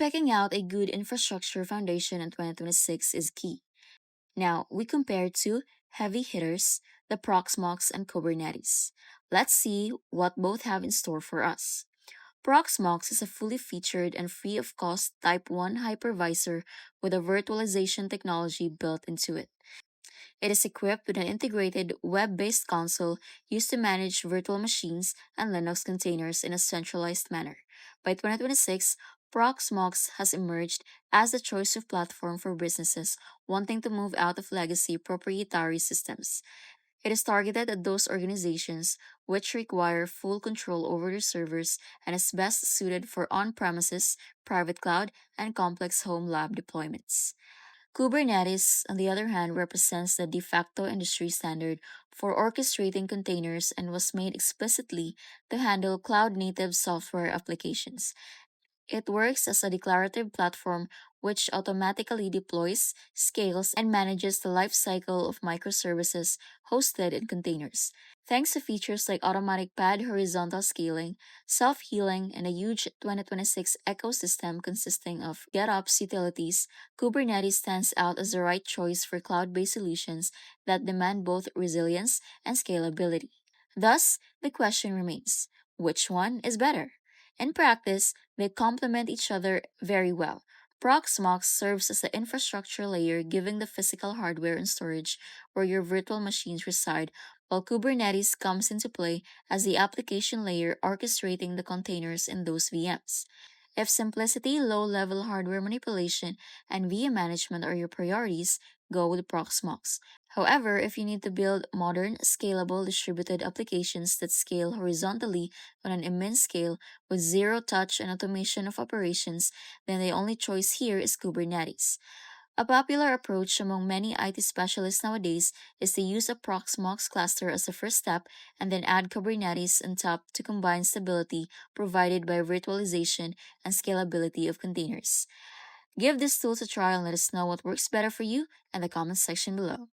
Picking out a good infrastructure foundation in 2026 is key. Now, we compare two heavy hitters, the Proxmox and Kubernetes. Let's see what both have in store for us. Proxmox is a fully featured and free of cost Type 1 hypervisor with a virtualization technology built into it. It is equipped with an integrated web based console used to manage virtual machines and Linux containers in a centralized manner. By 2026, Proxmox has emerged as the choice of platform for businesses wanting to move out of legacy proprietary systems. It is targeted at those organizations which require full control over their servers and is best suited for on premises, private cloud, and complex home lab deployments. Kubernetes, on the other hand, represents the de facto industry standard for orchestrating containers and was made explicitly to handle cloud native software applications. It works as a declarative platform which automatically deploys, scales, and manages the lifecycle of microservices hosted in containers. Thanks to features like automatic pad horizontal scaling, self healing, and a huge 2026 ecosystem consisting of GetOps utilities, Kubernetes stands out as the right choice for cloud based solutions that demand both resilience and scalability. Thus, the question remains, which one is better? In practice, they complement each other very well. Proxmox serves as the infrastructure layer, giving the physical hardware and storage where your virtual machines reside, while Kubernetes comes into play as the application layer orchestrating the containers in those VMs. If simplicity, low level hardware manipulation, and VM management are your priorities, go with Proxmox. However, if you need to build modern, scalable, distributed applications that scale horizontally on an immense scale with zero touch and automation of operations, then the only choice here is Kubernetes. A popular approach among many IT specialists nowadays is to use a Proxmox cluster as a first step and then add Kubernetes on top to combine stability provided by virtualization and scalability of containers. Give these tools a try and let us know what works better for you in the comments section below.